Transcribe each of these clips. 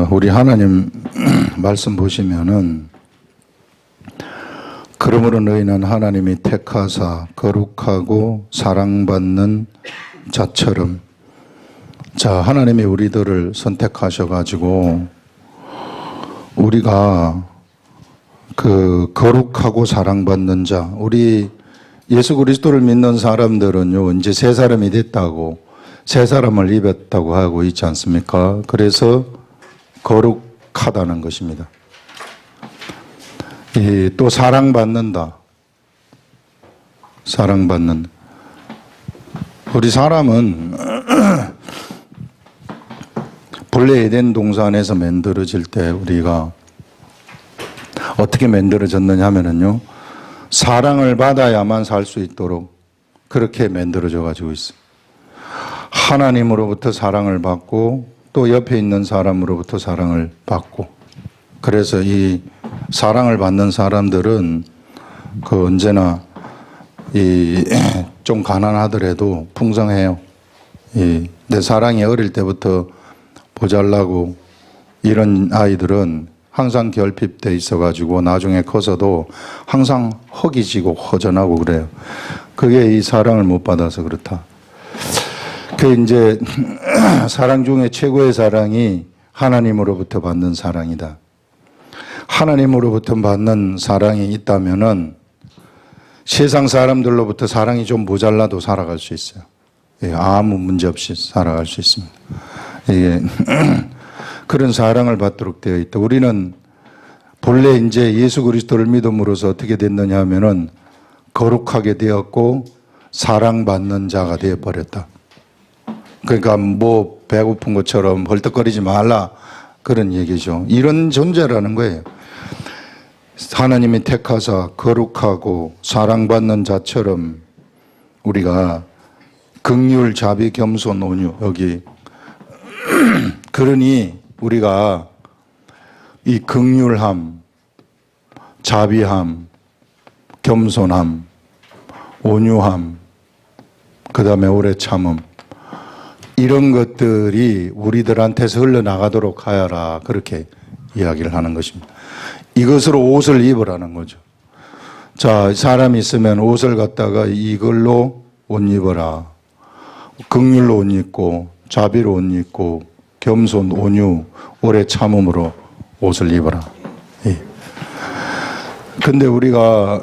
우리 하나님 말씀 보시면은 그러므로 너희는 하나님이 택하사 거룩하고 사랑받는 자처럼. 자, 하나님이 우리들을 선택하셔가지고 우리가 그 거룩하고 사랑받는 자, 우리 예수 그리스도를 믿는 사람들은요 이제 새 사람이 됐다고, 새 사람을 입었다고 하고 있지 않습니까? 그래서 거룩하다는 것입니다. 또 사랑받는다. 사랑받는. 우리 사람은 본래 에덴 동산에서 만들어질 때 우리가 어떻게 만들어졌느냐 하면은요, 사랑을 받아야만 살 수 있도록 그렇게 만들어져 가지고 있어요. 하나님으로부터 사랑을 받고 또 옆에 있는 사람으로부터 사랑을 받고, 그래서 이 사랑을 받는 사람들은 그 언제나 좀 가난하더라도 풍성해요. 내 사랑이 어릴 때부터 모자라고 이런 아이들은 항상 결핍돼 있어가지고 나중에 커서도 항상 허기지고 허전하고 그래요. 그게 이 사랑을 못 받아서 그렇다. 그 이제 사랑 중에 최고의 사랑이 하나님으로부터 받는 사랑이다. 하나님으로부터 받는 사랑이 있다면은 세상 사람들로부터 사랑이 좀 모자라도 살아갈 수 있어요. 아무 문제 없이 살아갈 수 있습니다. 그런 사랑을 받도록 되어 있다. 우리는 본래 이제 예수 그리스도를 믿음으로써 어떻게 됐느냐 하면은 거룩하게 되었고 사랑받는 자가 되어 버렸다. 그러니까 뭐 배고픈 것처럼 헐떡거리지 말라 그런 얘기죠. 이런 존재라는 거예요. 하나님이 택하사 거룩하고 사랑받는 자처럼 우리가 긍휼, 자비, 겸손, 온유, 여기 그러니 우리가 이 긍휼함, 자비함, 겸손함, 온유함, 그 다음에 오래 참음, 이런 것들이 우리들한테서 흘러나가도록 하여라, 그렇게 이야기를 하는 것입니다. 이것으로 옷을 입으라는 거죠. 자, 사람이 있으면 옷을 갖다가 이걸로 옷 입어라. 긍휼로 옷 입고, 자비로 옷 입고, 겸손, 온유, 오래 참음으로 옷을 입어라. 근데 우리가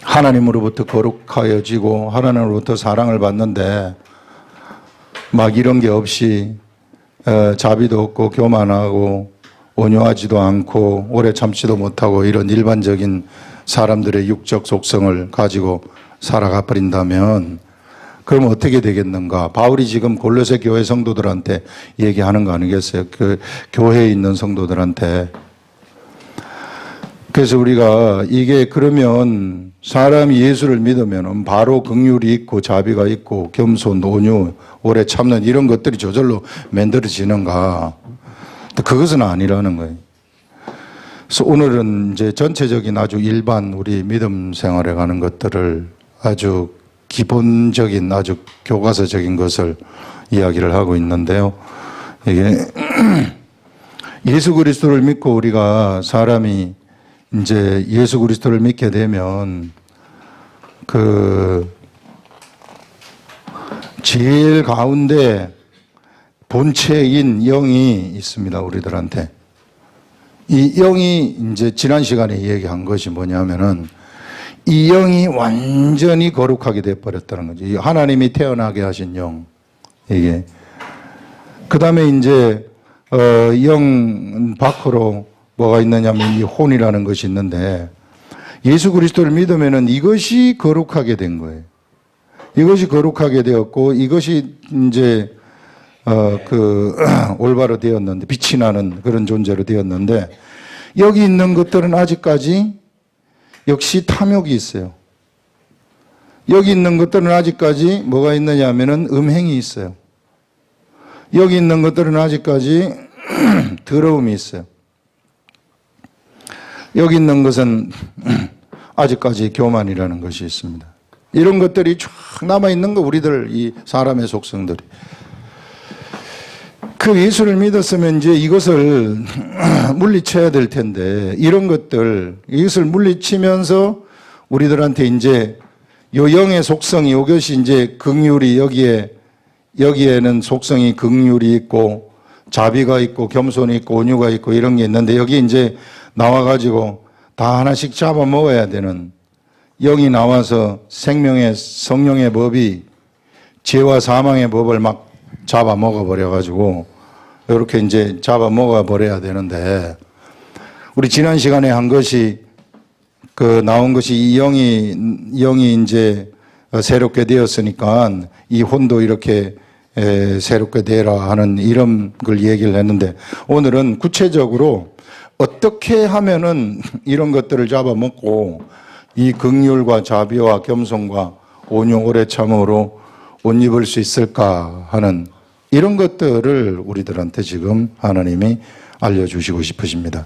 하나님으로부터 거룩하여지고 하나님으로부터 사랑을 받는데 막 이런 게 없이 자비도 없고 교만하고 온유하지도 않고 오래 참지도 못하고 이런 일반적인 사람들의 육적 속성을 가지고 살아가 버린다면 그럼 어떻게 되겠는가? 바울이 지금 골로새 교회 성도들한테 얘기하는 거 아니겠어요? 그 교회에 있는 성도들한테. 그래서 우리가 이게 그러면 사람이 예수를 믿으면 바로 긍휼이 있고 자비가 있고 겸손, 온유, 오래 참는 이런 것들이 저절로 만들어지는가? 그것은 아니라는 거예요. 그래서 오늘은 이제 전체적인 아주 일반 우리 믿음 생활에 가는 것들을 아주 기본적인 아주 교과서적인 것을 이야기를 하고 있는데요. 이게 예수 그리스도를 믿고 우리가 사람이 이제 예수 그리스도를 믿게 되면 그 제일 가운데 본체인 영이 있습니다, 우리들한테. 이 영이 이제 지난 시간에 얘기한 것이 뭐냐면은 이 영이 완전히 거룩하게 되어버렸다는 거죠. 하나님이 태어나게 하신 영. 이게. 그 다음에 이제, 영 밖으로 뭐가 있느냐면 이 혼이라는 것이 있는데 예수 그리스도를 믿으면은 이것이 거룩하게 된 거예요. 이것이 거룩하게 되었고 이것이 이제, 올바로 되었는데 빛이 나는 그런 존재로 되었는데 여기 있는 것들은 아직까지 역시 탐욕이 있어요. 여기 있는 것들은 아직까지 뭐가 있느냐 하면은 음행이 있어요. 여기 있는 것들은 아직까지 더러움이 있어요. 여기 있는 것은 아직까지 교만이라는 것이 있습니다. 이런 것들이 쫙 남아있는 거, 우리들 이 사람의 속성들이. 그 예수를 믿었으면 이제 이것을 물리쳐야 될 텐데, 이런 것들, 이것을 물리치면서 우리들한테 이제 요 영의 속성이, 이것이 이제 긍휼이 여기에는 속성이 긍휼이 있고, 자비가 있고, 겸손이 있고, 온유가 있고, 이런 게 있는데, 여기 이제 나와가지고 다 하나씩 잡아 먹어야 되는, 영이 나와서 생명의, 성령의 법이 죄와 사망의 법을 막 잡아 먹어버려가지고, 이렇게 이제 잡아 먹어버려야 되는데, 우리 지난 시간에 한 것이, 나온 것이 이 영이 이제 새롭게 되었으니까 이 혼도 이렇게 새롭게 되라 하는 이런 걸 얘기를 했는데, 오늘은 구체적으로 어떻게 하면은 이런 것들을 잡아먹고 이 긍휼과 자비와 겸손과 온유 오래 참음으로 옷 입을 수 있을까 하는 이런 것들을 우리들한테 지금 하나님이 알려주시고 싶으십니다.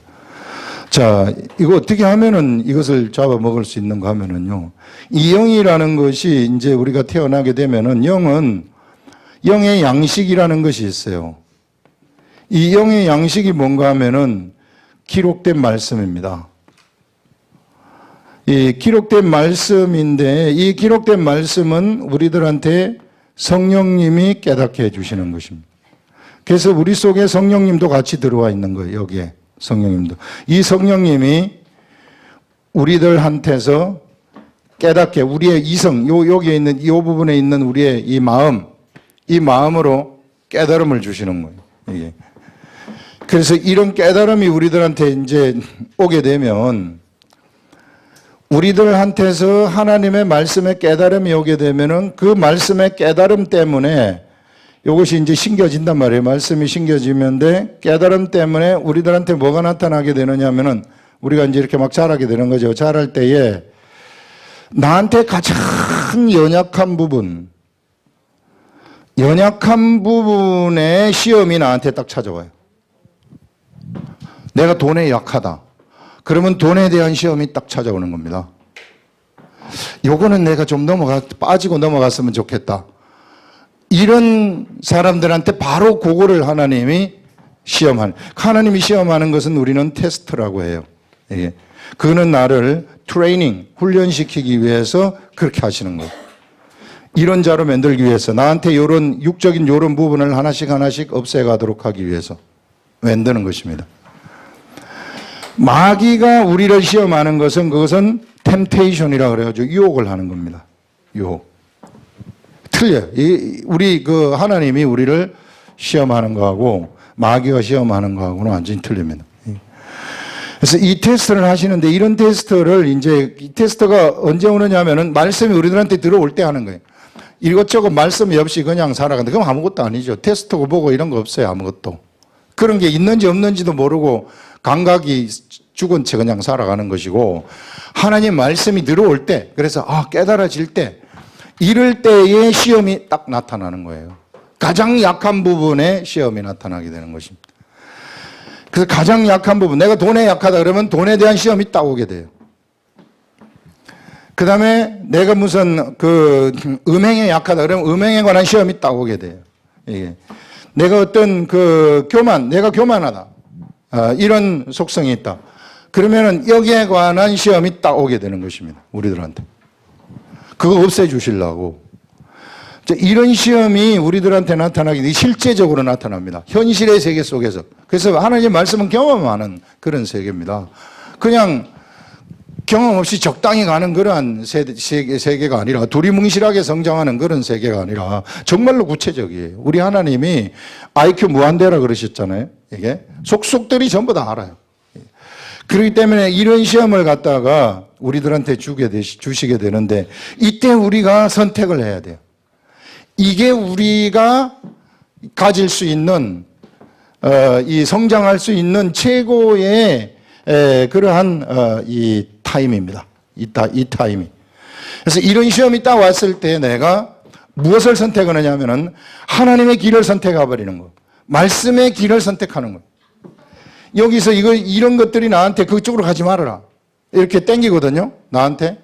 자, 이거 어떻게 하면은 이것을 잡아먹을 수 있는가 하면은요, 이 영이라는 것이 이제 우리가 태어나게 되면은 영의 양식이라는 것이 있어요. 이 영의 양식이 뭔가 하면은 기록된 말씀입니다. 이 기록된 말씀인데, 이 기록된 말씀은 우리들한테 성령님이 깨닫게 해주시는 것입니다. 그래서 우리 속에 성령님도 같이 들어와 있는 거예요. 여기에 성령님도. 이 성령님이 우리들한테서 깨닫게, 우리의 이성, 여기에 있는 이 부분에 있는 우리의 이 마음으로 깨달음을 주시는 거예요. 이게. 그래서 이런 깨달음이 우리들한테 이제 오게 되면, 우리들한테서 하나님의 말씀의 깨달음이 오게 되면은 그 말씀의 깨달음 때문에 이것이 이제 신겨진단 말이에요. 말씀이 신겨지면데, 깨달음 때문에 우리들한테 뭐가 나타나게 되느냐 하면은 우리가 이제 이렇게 막 자라게 되는 거죠. 자랄 때에 나한테 가장 연약한 부분의 시험이 나한테 딱 찾아와요. 내가 돈에 약하다. 그러면 돈에 대한 시험이 딱 찾아오는 겁니다. 요거는 내가 좀 빠지고 넘어갔으면 좋겠다. 이런 사람들한테 바로 그거를 하나님이 시험하는 것은 우리는 테스트라고 해요. 예. 그는 나를 훈련시키기 위해서 그렇게 하시는 거예요. 이런 자로 만들기 위해서, 나한테 요런 육적인 요런 부분을 하나씩 없애가도록 하기 위해서 만드는 것입니다. 마귀가 우리를 시험하는 것은, 그것은 템테이션이라고 그래가지고 유혹을 하는 겁니다. 유혹. 틀려요. 우리 하나님이 우리를 시험하는 거하고 마귀가 시험하는 거하고는 완전히 틀립니다. 그래서 이 테스트를 하시는데, 이런 테스트를 이제, 이 테스트가 언제 오느냐 하면은 말씀이 우리들한테 들어올 때 하는 거예요. 이것저것 말씀이 없이 그냥 살아간다. 그럼 아무것도 아니죠. 테스트고 보고 이런 거 없어요. 아무것도. 그런 게 있는지 없는지도 모르고 감각이 죽은 채 그냥 살아가는 것이고, 하나님 말씀이 들어올 때, 그래서 깨달아질 때, 이럴 때의 시험이 딱 나타나는 거예요. 가장 약한 부분에 시험이 나타나게 되는 것입니다. 그래서 가장 약한 부분, 내가 돈에 약하다 그러면 돈에 대한 시험이 딱 오게 돼요. 그 다음에 내가 무슨 음행에 약하다 그러면 음행에 관한 시험이 딱 오게 돼요. 이게. 내가 어떤 내가 교만하다. 이런 속성이 있다. 그러면은 여기에 관한 시험이 딱 오게 되는 것입니다. 우리들한테. 그거 없애주시려고. 이런 시험이 우리들한테 나타나기, 실제적으로 나타납니다. 현실의 세계 속에서. 그래서 하나님의 말씀은 경험하는 그런 세계입니다. 그냥 경험 없이 적당히 가는 그러한 세계가 아니라, 두리뭉실하게 성장하는 그런 세계가 아니라 정말로 구체적이에요. 우리 하나님이 IQ 무한대라 그러셨잖아요. 이게 속속들이 전부 다 알아요. 그렇기 때문에 이런 시험을 갖다가 우리들한테 주시게 되는데, 이때 우리가 선택을 해야 돼요. 이게 우리가 가질 수 있는, 이 성장할 수 있는 최고의 그러한 이 타임입니다. 이 타임이. 그래서 이런 시험이 딱 왔을 때 내가 무엇을 선택하느냐 하면은 하나님의 길을 선택해 버리는 거. 말씀의 길을 선택하는 거. 여기서 이런 것들이 나한테 그쪽으로 가지 말아라. 이렇게 땡기거든요. 나한테.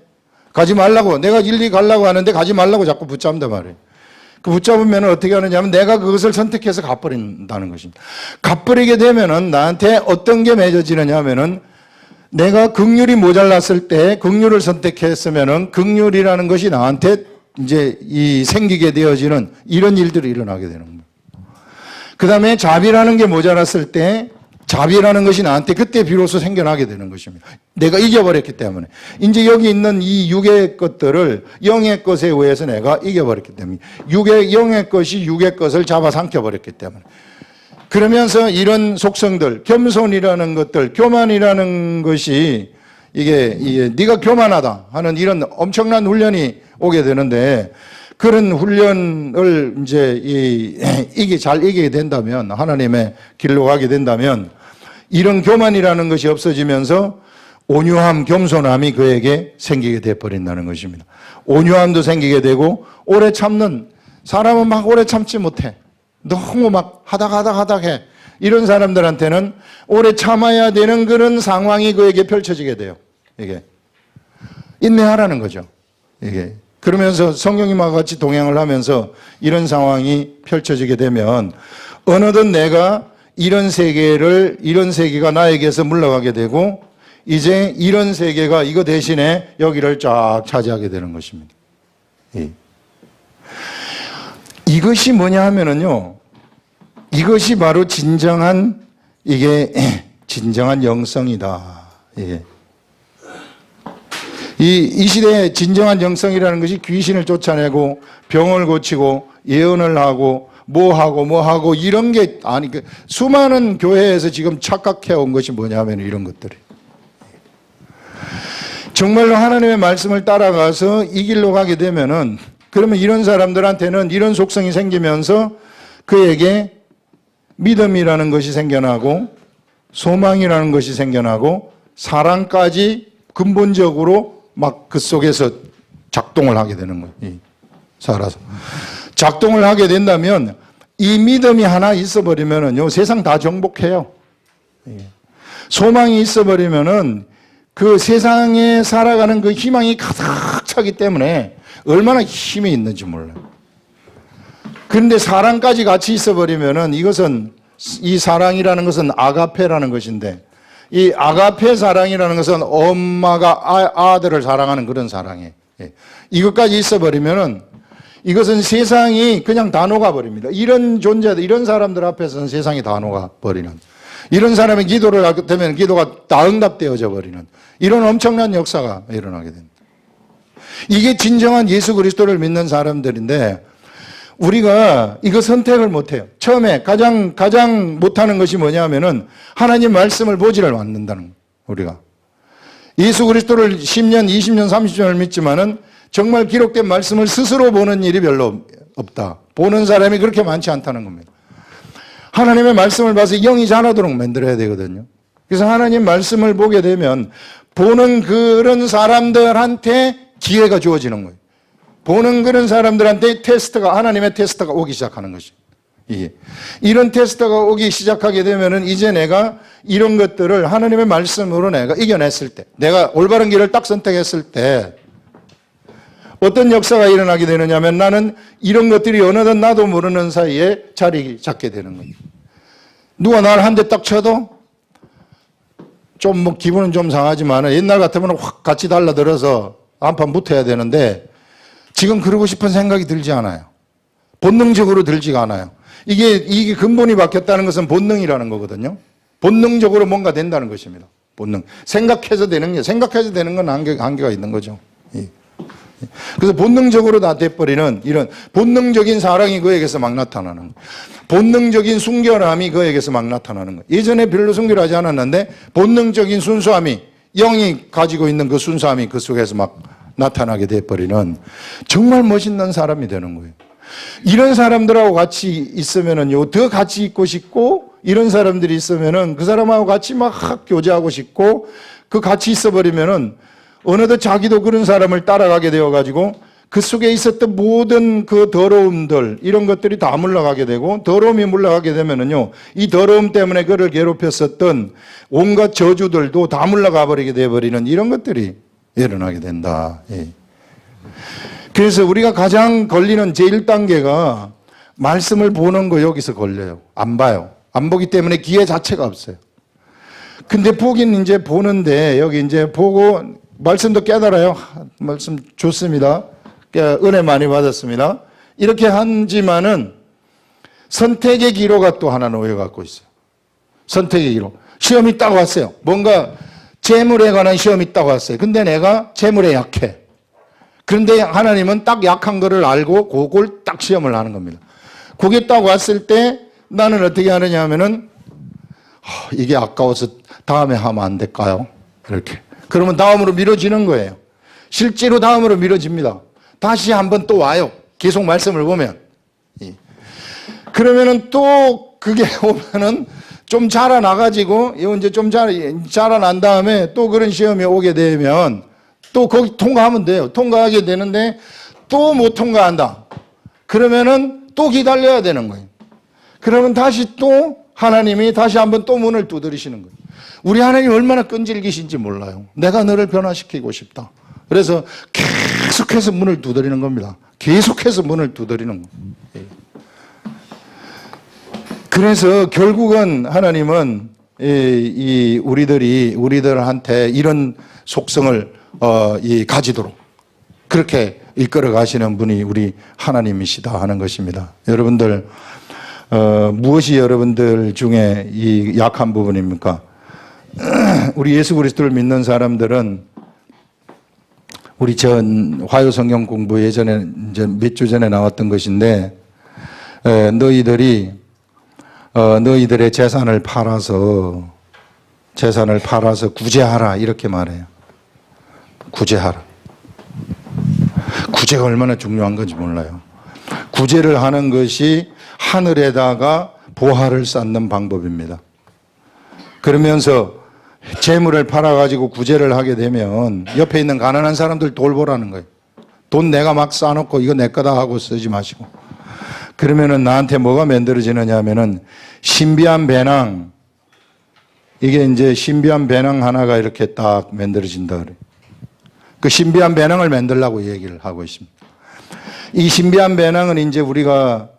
가지 말라고. 내가 일리 가려고 하는데 가지 말라고 자꾸 붙잡는단 말이에요. 그 붙잡으면 어떻게 하느냐면 내가 그것을 선택해서 갚버린다는 것입니다. 갚버리게 되면은 나한테 어떤 게 맺어지느냐 하면은 내가 긍휼이 모자랐을 때 긍휼을 선택했으면은 긍휼이라는 것이 나한테 이제 생기게 되어지는 이런 일들이 일어나게 되는 거예요. 그 다음에 자비라는 게 모자랐을 때 자비라는 것이 나한테 그때 비로소 생겨나게 되는 것입니다. 내가 이겨버렸기 때문에. 이제 여기 있는 이 육의 것들을 영의 것에 의해서 내가 이겨버렸기 때문에. 영의 것이 육의 것을 잡아삼켜버렸기 때문에. 그러면서 이런 속성들, 겸손이라는 것들, 교만이라는 것이 이게 네가 교만하다 하는 이런 엄청난 훈련이 오게 되는데 그런 훈련을 이제 잘 이기게 된다면 하나님의 길로 가게 된다면 이런 교만이라는 것이 없어지면서 온유함, 겸손함이 그에게 생기게 되어버린다는 것입니다. 온유함도 생기게 되고 오래 참는 사람은 막 오래 참지 못해. 너무 막 하다가 해. 이런 사람들한테는 오래 참아야 되는 그런 상황이 그에게 펼쳐지게 돼요. 이게 인내하라는 거죠. 이게 그러면서 성령님과 같이 동행을 하면서 이런 상황이 펼쳐지게 되면 어느덧 내가 이런 세계가 나에게서 물러가게 되고 이제 이런 세계가 이거 대신에 여기를 쫙 차지하게 되는 것입니다. 이것이 뭐냐 하면은요, 이것이 바로 진정한 영성이다. 이 시대의 진정한 영성이라는 것이 귀신을 쫓아내고 병을 고치고 예언을 하고 뭐 하고 이런 게 아니, 수많은 교회에서 지금 착각해 온 것이 뭐냐면 이런 것들이. 정말로 하나님의 말씀을 따라가서 이 길로 가게 되면은 그러면 이런 사람들한테는 이런 속성이 생기면서 그에게 믿음이라는 것이 생겨나고 소망이라는 것이 생겨나고 사랑까지 근본적으로 막 그 속에서 작동을 하게 되는 거예요. 살아서. 작동을 하게 된다면 이 믿음이 하나 있어버리면은요, 세상 다 정복해요. 소망이 있어버리면은 그 세상에 살아가는 그 희망이 가득 차기 때문에 얼마나 힘이 있는지 몰라요. 그런데 사랑까지 같이 있어버리면은 이것은 이 사랑이라는 것은 아가페라는 것인데 이 아가페 사랑이라는 것은 엄마가 아들을 사랑하는 그런 사랑이에요. 이것까지 있어버리면은 이것은 세상이 그냥 다 녹아버립니다. 이런 존재들, 이런 사람들 앞에서는 세상이 다 녹아버리는, 이런 사람의 기도를 하게 되면 기도가 다 응답되어져 버리는 이런 엄청난 역사가 일어나게 됩니다. 이게 진정한 예수 그리스도를 믿는 사람들인데 우리가 이거 선택을 못해요. 처음에 가장 못하는 것이 뭐냐면은 하나님 말씀을 보지를 않는다는 거예요. 우리가 예수 그리스도를 10년, 20년, 30년을 믿지만은 정말 기록된 말씀을 스스로 보는 일이 별로 없다. 보는 사람이 그렇게 많지 않다는 겁니다. 하나님의 말씀을 봐서 영이 자라도록 만들어야 되거든요. 그래서 하나님 말씀을 보게 되면 보는 그런 사람들한테 기회가 주어지는 거예요. 보는 그런 사람들한테 하나님의 테스트가 오기 시작하는 것이죠. 이런 테스트가 오기 시작하게 되면은 이제 내가 이런 것들을 하나님의 말씀으로 내가 이겨냈을 때, 내가 올바른 길을 딱 선택했을 때 어떤 역사가 일어나게 되느냐면 나는 이런 것들이 어느덧 나도 모르는 사이에 자리 잡게 되는 거예요. 누가 나를 한 대 딱 쳐도 좀 뭐 기분은 좀 상하지만 옛날 같으면 확 같이 달라들어서 안판 붙어야 되는데 지금 그러고 싶은 생각이 들지 않아요. 본능적으로 들지가 않아요. 이게 근본이 바뀌었다는 것은 본능이라는 거거든요. 본능적으로 뭔가 된다는 것입니다. 본능. 생각해서 되는 건 한계가 있는 거죠. 그래서 본능적으로 다 돼버리는 이런 본능적인 사랑이 그에게서 막 나타나는 거예요. 본능적인 순결함이 그에게서 막 나타나는 거예요. 예전에 별로 순결하지 않았는데 본능적인 순수함이, 영이 가지고 있는 그 순수함이 그 속에서 막 나타나게 돼버리는 정말 멋있는 사람이 되는 거예요. 이런 사람들하고 같이 있으면은요, 더 같이 있고 싶고, 이런 사람들이 있으면은 그 사람하고 같이 막 교제하고 싶고, 그 같이 있어버리면은 어느덧 자기도 그런 사람을 따라가게 되어가지고 그 속에 있었던 모든 그 더러움들, 이런 것들이 다 물러가게 되고, 더러움이 물러가게 되면은요, 이 더러움 때문에 그를 괴롭혔었던 온갖 저주들도 다 물러가 버리게 되어버리는 이런 것들이 일어나게 된다. 그래서 우리가 가장 걸리는 제1단계가 말씀을 보는 거 여기서 걸려요. 안 봐요. 안 보기 때문에 기회 자체가 없어요. 근데 보긴 이제 보는데 여기 이제 보고 말씀도 깨달아요. 말씀 좋습니다. 은혜 많이 받았습니다. 이렇게 하지만은 선택의 기로가 또 하나 놓여갖고 있어요. 선택의 기로. 시험이 딱 왔어요. 뭔가 재물에 관한 시험이 딱 왔어요. 근데 내가 재물에 약해. 그런데 하나님은 딱 약한 거를 알고 그걸 딱 시험을 하는 겁니다. 그게 딱 왔을 때 나는 어떻게 하느냐 하면은 이게 아까워서 다음에 하면 안 될까요? 이렇게. 그러면 다음으로 미뤄지는 거예요. 실제로 다음으로 미뤄집니다. 다시 한번 또 와요. 계속 말씀을 보면. 그러면은 또 그게 오면은 좀 자라나가지고, 이제 좀 자라난 다음에 또 그런 시험이 오게 되면 또 거기 통과하면 돼요. 통과하게 되는데 또 못 통과한다. 그러면은 또 기다려야 되는 거예요. 그러면 다시 또 하나님이 다시 한번 또 문을 두드리시는 거예요. 우리 하나님이 얼마나 끈질기신지 몰라요. 내가 너를 변화시키고 싶다. 그래서 계속해서 문을 두드리는 겁니다. 계속해서 문을 두드리는 거예요. 그래서 결국은 하나님은 우리들한테 이런 속성을 가지도록 그렇게 이끌어 가시는 분이 우리 하나님이시다 하는 것입니다. 여러분들 무엇이 여러분들 중에 이 약한 부분입니까? 우리 예수 그리스도를 믿는 사람들은 우리 전 화요 성경 공부 예전에 이제 몇 주 전에 나왔던 것인데 너희들의 재산을 팔아서 구제하라 이렇게 말해요. 구제하라. 구제가 얼마나 중요한 건지 몰라요. 구제를 하는 것이 하늘에다가 보화를 쌓는 방법입니다. 그러면서 재물을 팔아가지고 구제를 하게 되면 옆에 있는 가난한 사람들 돌보라는 거예요. 돈 내가 막 쌓아놓고 이거 내 거다 하고 쓰지 마시고. 그러면은 나한테 뭐가 만들어지느냐 하면은 신비한 배낭, 이게 이제 신비한 배낭 하나가 이렇게 딱 만들어진다 그래요. 그 신비한 배낭을 만들라고 얘기를 하고 있습니다. 이 신비한 배낭은 이제 우리가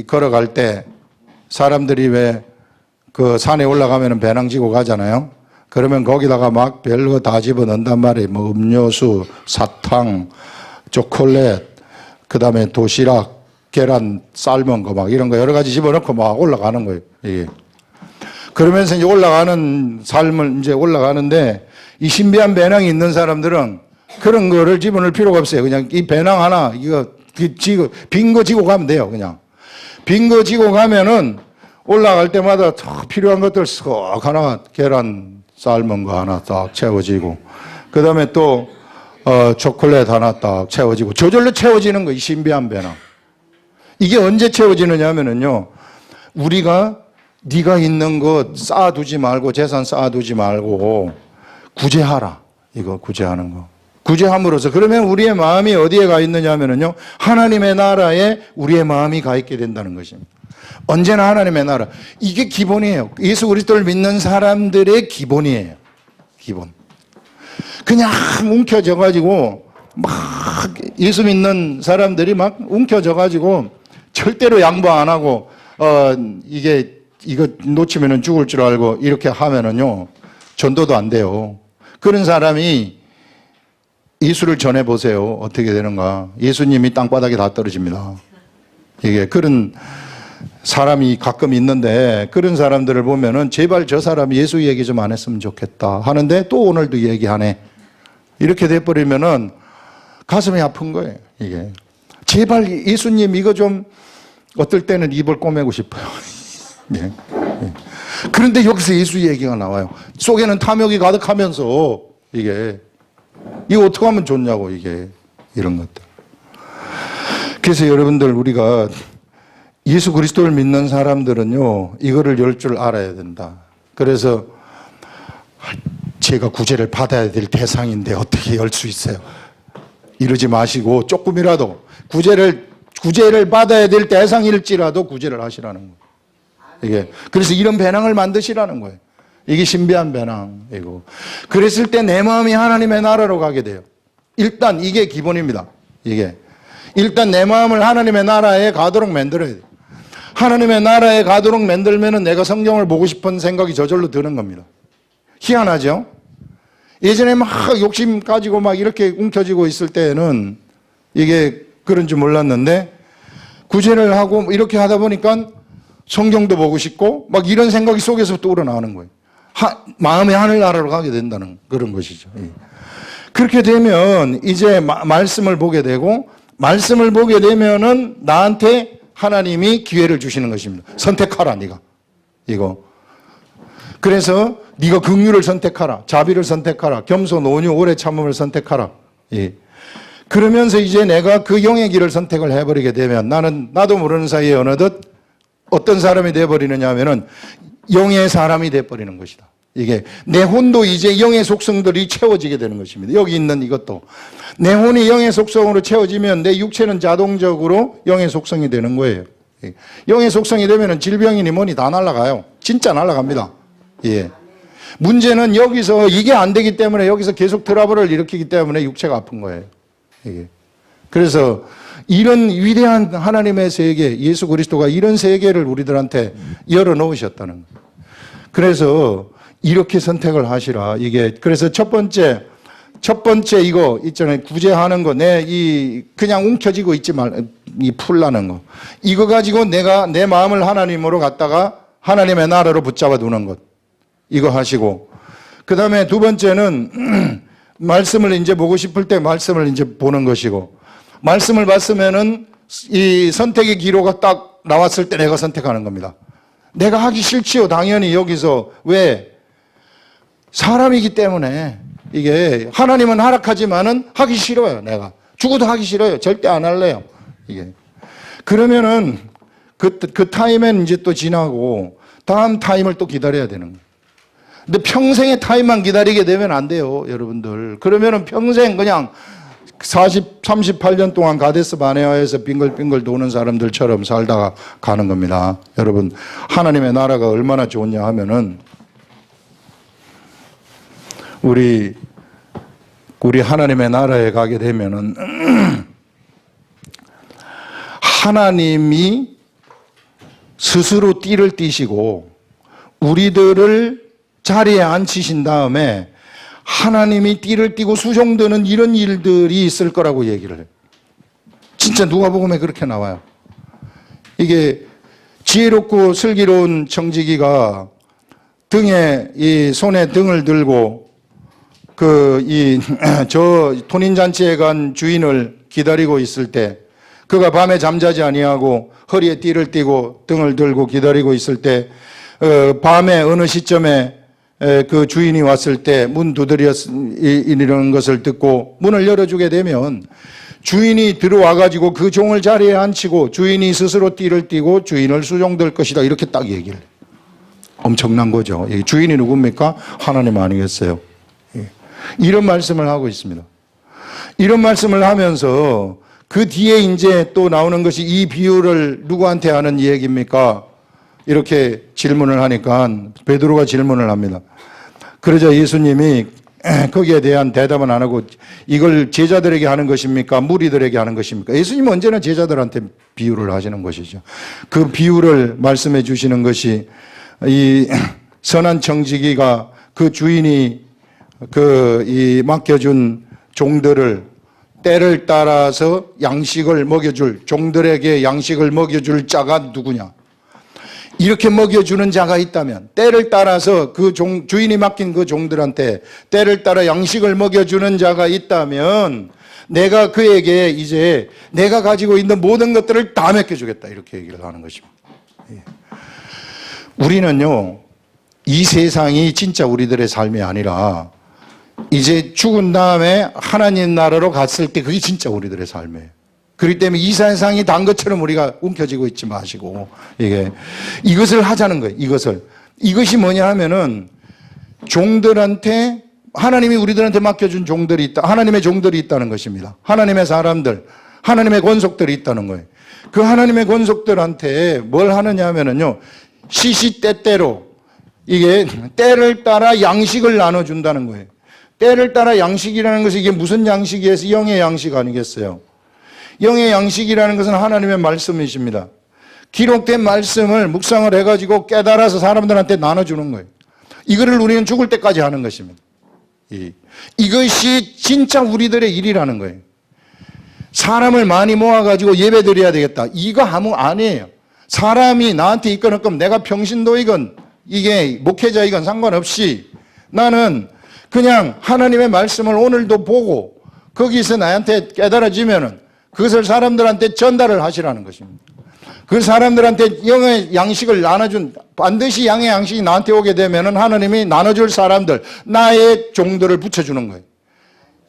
걸어갈 때 사람들이 왜 그 산에 올라가면은 배낭 지고 가잖아요. 그러면 거기다가 막 별거 다 집어 넣는단 말이에요. 뭐 음료수, 사탕, 초콜릿, 그 다음에 도시락, 계란 삶은 거 막 이런 거 여러 가지 집어넣고 막 올라가는 거예요. 이게. 그러면서 이제 올라가는 삶을 이제 올라가는데 이 신비한 배낭이 있는 사람들은 그런 거를 집어넣을 필요가 없어요. 그냥 이 배낭 하나, 빈 거 지고 가면 돼요. 그냥. 빈 거 지고 가면은 올라갈 때마다 필요한 것들 쏙 하나, 계란 삶은 거 하나 딱 채워지고, 그 다음에 또, 초콜릿 하나 딱 채워지고, 저절로 채워지는 거, 이 신비한 배낭. 이게 언제 채워지느냐 하면은요, 우리가 네가 있는 것 쌓아두지 말고, 재산 쌓아두지 말고, 구제하라. 이거 구제하는 거. 구제함으로써, 그러면 우리의 마음이 어디에 가 있느냐 하면은요, 하나님의 나라에 우리의 마음이 가 있게 된다는 것입니다. 언제나 하나님의 나라. 이게 기본이에요. 예수 그리스도를 믿는 사람들의 기본이에요. 기본. 그냥 움켜져가지고, 막 예수 믿는 사람들이 막 움켜져가지고, 절대로 양보 안 하고, 이거 놓치면은 죽을 줄 알고, 이렇게 하면은요, 전도도 안 돼요. 그런 사람이 예수를 전해보세요. 어떻게 되는가. 예수님이 땅바닥에 다 떨어집니다. 이게 그런 사람이 가끔 있는데 그런 사람들을 보면은 제발 저 사람이 예수 얘기 좀 안 했으면 좋겠다 하는데 또 오늘도 얘기하네. 이렇게 돼버리면은 가슴이 아픈 거예요. 이게. 제발 예수님 이거 좀 어떨 때는 입을 꼬매고 싶어요. 예. 예. 그런데 여기서 예수 얘기가 나와요. 속에는 탐욕이 가득하면서 이거 어떻게 하면 좋냐고 이런 것들. 그래서 여러분들 우리가 예수 그리스도를 믿는 사람들은요, 이거를 열 줄 알아야 된다. 그래서 제가 구제를 받아야 될 대상인데 어떻게 열 수 있어요? 이러지 마시고 조금이라도 구제를 받아야 될 대상일지라도 구제를 하시라는 거예요. 이게. 그래서 이런 배낭을 만드시라는 거예요. 이게 신비한 배낭이고. 그랬을 때 내 마음이 하나님의 나라로 가게 돼요. 일단 이게 기본입니다. 이게. 일단 내 마음을 하나님의 나라에 가도록 만들어야 돼요. 하나님의 나라에 가도록 만들면은 내가 성경을 보고 싶은 생각이 저절로 드는 겁니다. 희한하죠? 예전에 막 욕심 가지고 막 이렇게 움켜쥐고 있을 때에는 이게 그런 줄 몰랐는데 구제를 하고 이렇게 하다 보니까 성경도 보고 싶고 막 이런 생각이 속에서부터 우러나오는 거예요. 마음의 하늘나라로 가게 된다는 그런 것이죠. 그렇게 되면 이제 말씀을 보게 되고 말씀을 보게 되면은 나한테 하나님이 기회를 주시는 것입니다. 선택하라 네가. 이거. 그래서 네가 긍휼을 선택하라. 자비를 선택하라. 겸손, 온유, 오래 참음을 선택하라. 예. 그러면서 이제 내가 그 영의 길을 선택을 해버리게 되면 나도 모르는 사이에 어느덧 어떤 사람이 돼버리느냐 하면은 영의 사람이 돼버리는 것이다. 이게 내 혼도 이제 영의 속성들이 채워지게 되는 것입니다. 여기 있는 이것도 내 혼이 영의 속성으로 채워지면 내 육체는 자동적으로 영의 속성이 되는 거예요. 영의 속성이 되면은 질병이니 뭐니 다 날아가요. 진짜 날아갑니다. 예. 문제는 여기서 이게 안 되기 때문에 여기서 계속 트러블을 일으키기 때문에 육체가 아픈 거예요. 이게. 그래서 이런 위대한 하나님의 세계, 예수 그리스도가 이런 세계를 우리들한테 열어놓으셨다는 거예요. 그래서 이렇게 선택을 하시라. 이게 그래서 첫 번째 이거 있잖아요. 구제하는 거, 그냥 움켜쥐고 있지 이 풀라는 거. 이거 가지고 내가 내 마음을 하나님으로 갖다가 하나님의 나라로 붙잡아 두는 것. 이거 하시고. 그 다음에 두 번째는 말씀을 이제 보고 싶을 때 말씀을 이제 보는 것이고. 말씀을 봤으면은 이 선택의 기로가 딱 나왔을 때 내가 선택하는 겁니다. 내가 하기 싫지요. 당연히 여기서. 왜? 사람이기 때문에 이게 하나님은 허락하지만은 하기 싫어요. 내가 죽어도 하기 싫어요. 절대 안 할래요. 이게 그러면은 그 타임엔 이제 또 지나고 다음 타임을 또 기다려야 되는 거예요. 근데 평생의 타임만 기다리게 되면 안 돼요, 여러분들. 그러면은 평생 그냥 38년 동안 가데스 바네아에서 빙글빙글 도는 사람들처럼 살다가 가는 겁니다. 여러분, 하나님의 나라가 얼마나 좋냐 하면은 우리 하나님의 나라에 가게 되면은 하나님이 스스로 띠를 띠시고 우리들을 자리에 앉히신 다음에 하나님이 띠를 띠고 수종드는 이런 일들이 있을 거라고 얘기를 해요. 진짜 누가복음에 그렇게 나와요. 이게 지혜롭고 슬기로운 청지기가 이 손에 등을 들고 저 혼인잔치에 간 주인을 기다리고 있을 때 그가 밤에 잠자지 아니하고 허리에 띠를 띠고 등을 들고 기다리고 있을 때 밤에 어느 시점에 그 주인이 왔을 때 문 두드리는 것을 듣고 문을 열어주게 되면 주인이 들어와 가지고 그 종을 자리에 앉히고 주인이 스스로 띠를 띠고 주인을 수종될 것이다. 이렇게 딱 얘기를 해요. 엄청난 거죠. 주인이 누굽니까? 하나님 아니겠어요? 이런 말씀을 하고 있습니다. 이런 말씀을 하면서 그 뒤에 이제 또 나오는 것이 이 비유를 누구한테 하는 얘기입니까? 이렇게 질문을 하니까 베드로가 질문을 합니다. 그러자 예수님이 거기에 대한 대답은 안 하고 이걸 제자들에게 하는 것입니까? 무리들에게 하는 것입니까? 예수님은 언제나 제자들한테 비유를 하시는 것이죠. 그 비유를 말씀해 주시는 것이 이 선한 청지기가 그 주인이 이 맡겨준 종들을 때를 따라서 양식을 먹여줄, 종들에게 양식을 먹여줄 자가 누구냐? 이렇게 먹여주는 자가 있다면, 때를 따라서 주인이 맡긴 그 종들한테 때를 따라 양식을 먹여주는 자가 있다면, 내가 그에게 이제 내가 가지고 있는 모든 것들을 다 맡겨주겠다. 이렇게 얘기를 하는 것입니다. 우리는요, 이 세상이 진짜 우리들의 삶이 아니라, 이제 죽은 다음에 하나님 나라로 갔을 때 그게 진짜 우리들의 삶이에요. 그렇기 때문에 이 세상이 단 것처럼 우리가 움켜쥐고 있지 마시고 이것을 하자는 거예요. 이것이 뭐냐 하면은 종들한테 하나님이 우리들한테 맡겨준 종들이 있다. 하나님의 종들이 있다는 것입니다. 하나님의 사람들, 하나님의 권속들이 있다는 거예요. 그 하나님의 권속들한테 뭘 하느냐 하면은요, 시시때때로 이게 때를 따라 양식을 나눠준다는 거예요. 때를 따라 양식이라는 것이 이게 무슨 양식이에서 영의 양식 아니겠어요? 영의 양식이라는 것은 하나님의 말씀이십니다. 기록된 말씀을 묵상을 해가지고 깨달아서 사람들한테 나눠주는 거예요. 이거를 우리는 죽을 때까지 하는 것입니다. 이것이 진짜 우리들의 일이라는 거예요. 사람을 많이 모아가지고 예배 드려야 되겠다. 이거 아니에요. 사람이 나한테 이끌었건 내가 평신도이건 이게 목회자이건 상관없이 나는 그냥 하나님의 말씀을 오늘도 보고 거기서 나한테 깨달아지면은 그것을 사람들한테 전달을 하시라는 것입니다. 그 사람들한테 영의 양식을 나눠준, 반드시 양의 양식이 나한테 오게 되면은 하나님이 나눠줄 사람들, 나의 종들을 붙여주는 거예요.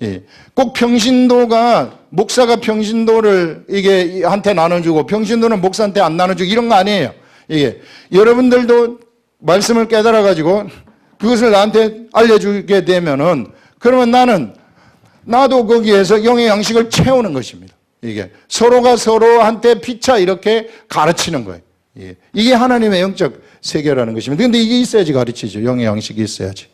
예. 꼭 평신도가, 목사가 평신도를 이게 한테 나눠주고 평신도는 목사한테 안 나눠주고 이런 거 아니에요. 이게 여러분들도 말씀을 깨달아가지고 그것을 나한테 알려주게 되면은 그러면 나도 거기에서 영의 양식을 채우는 것입니다. 이게 서로가 서로한테 피차 이렇게 가르치는 거예요. 이게 하나님의 영적 세계라는 것입니다. 그런데 이게 있어야지 가르치죠. 영의 양식이 있어야지.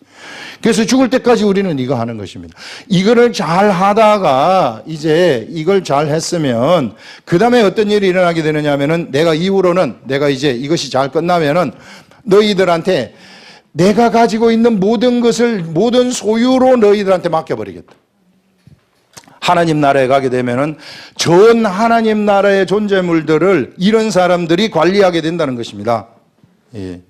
그래서 죽을 때까지 우리는 이거 하는 것입니다. 이거를 잘 하다가 이제 이걸 잘 했으면 그 다음에 어떤 일이 일어나게 되느냐 하면은 내가 이후로는 내가 이제 이것이 잘 끝나면은 너희들한테 내가 가지고 있는 모든 것을 모든 소유로 너희들한테 맡겨버리겠다. 하나님 나라에 가게 되면은 전 하나님 나라의 존재물들을 이런 사람들이 관리하게 된다는 것입니다. 예.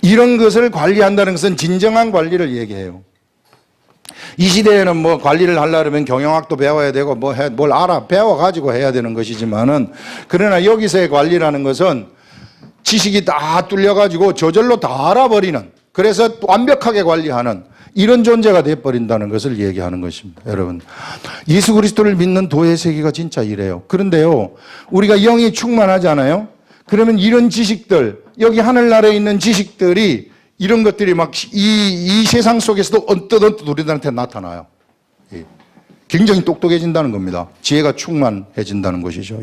이런 것을 관리한다는 것은 진정한 관리를 얘기해요. 이 시대에는 뭐 관리를 하려면 경영학도 배워야 되고 뭘 배워가지고 해야 되는 것이지만은 그러나 여기서의 관리라는 것은 지식이 다 뚫려가지고 저절로 다 알아버리는, 그래서 완벽하게 관리하는 이런 존재가 되어버린다는 것을 얘기하는 것입니다. 여러분, 예수 그리스도를 믿는 도의 세계가 진짜 이래요. 그런데요, 우리가 영이 충만하잖아요. 그러면 이런 지식들, 여기 하늘나라에 있는 지식들이 이런 것들이 막 이 세상 속에서도 언뜻 우리들한테 나타나요. 굉장히 똑똑해진다는 겁니다. 지혜가 충만해진다는 것이죠.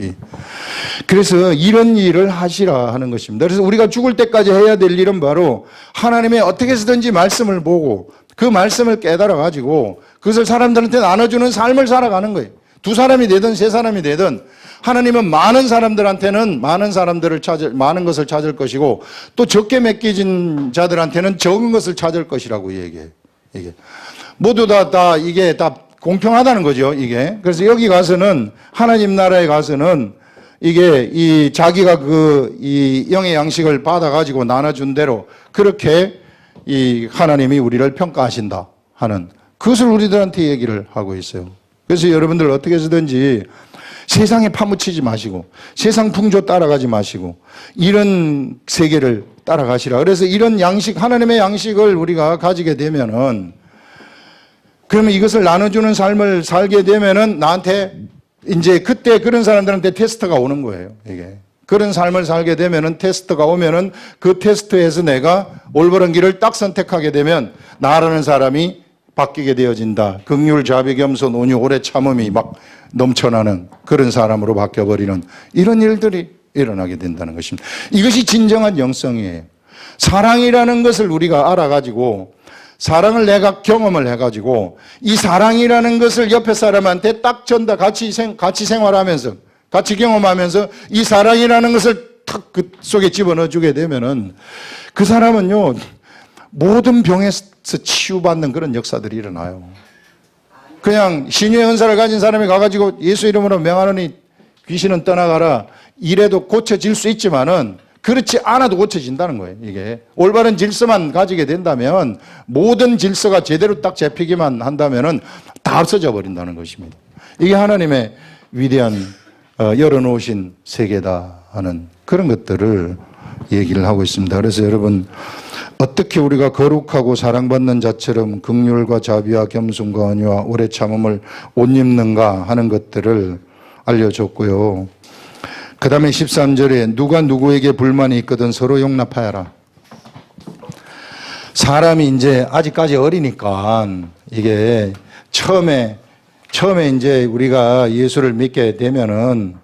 그래서 이런 일을 하시라 하는 것입니다. 그래서 우리가 죽을 때까지 해야 될 일은 바로 하나님의 어떻게 해서든지 말씀을 보고 그 말씀을 깨달아 가지고 그것을 사람들한테 나눠주는 삶을 살아가는 거예요. 두 사람이 되든 세 사람이 되든 하나님은 많은 사람들한테는 많은 것을 찾을 것이고 또 적게 맡겨진 자들한테는 적은 것을 찾을 것이라고 얘기해요. 이게 모두 이게 다 공평하다는 거죠, 이게. 그래서 여기 가서는, 하나님 나라에 가서는, 이게, 자기가 이 영의 양식을 받아가지고 나눠준 대로, 그렇게 하나님이 우리를 평가하신다 하는, 그것을 우리들한테 얘기를 하고 있어요. 그래서 여러분들 어떻게 해서든지 세상에 파묻히지 마시고, 세상 풍조 따라가지 마시고, 이런 세계를 따라가시라. 그래서 이런 양식, 하나님의 양식을 우리가 가지게 되면은, 그러면 이것을 나눠주는 삶을 살게 되면은 나한테 이제 그때 그런 사람들한테 테스트가 오는 거예요. 이게. 그런 삶을 살게 되면은 테스트가 오면은 그 테스트에서 내가 올바른 길을 딱 선택하게 되면 나라는 사람이 바뀌게 되어진다. 긍휼, 자비, 겸손, 온유, 오래 참음이 막 넘쳐나는 그런 사람으로 바뀌어버리는 이런 일들이 일어나게 된다는 것입니다. 이것이 진정한 영성이에요. 사랑이라는 것을 우리가 알아가지고 사랑을 내가 경험을 해가지고 이 사랑이라는 것을 옆에 사람한테 딱 전다 같이 생활하면서 같이 경험하면서 이 사랑이라는 것을 탁 그 속에 집어넣어 주게 되면은 그 사람은요 모든 병에서 치유받는 그런 역사들이 일어나요. 그냥 신유의 은사를 가진 사람이 가가지고 예수 이름으로 명하노니 귀신은 떠나가라 이래도 고쳐질 수 있지만은 그렇지 않아도 고쳐진다는 거예요. 이게 올바른 질서만 가지게 된다면 모든 질서가 제대로 딱 잡히기만 한다면은 다 없어져 버린다는 것입니다. 이게 하나님의 위대한 열어놓으신 세계다 하는 그런 것들을 얘기를 하고 있습니다. 그래서 여러분 어떻게 우리가 거룩하고 사랑받는 자처럼 긍휼과 자비와 겸손과 온유와 오래 참음을 옷 입는가 하는 것들을 알려줬고요. 그 다음에 13절에 누가 누구에게 불만이 있거든 서로 용납하여라. 사람이 이제 아직까지 어리니까 이게 처음에 이제 우리가 예수를 믿게 되면은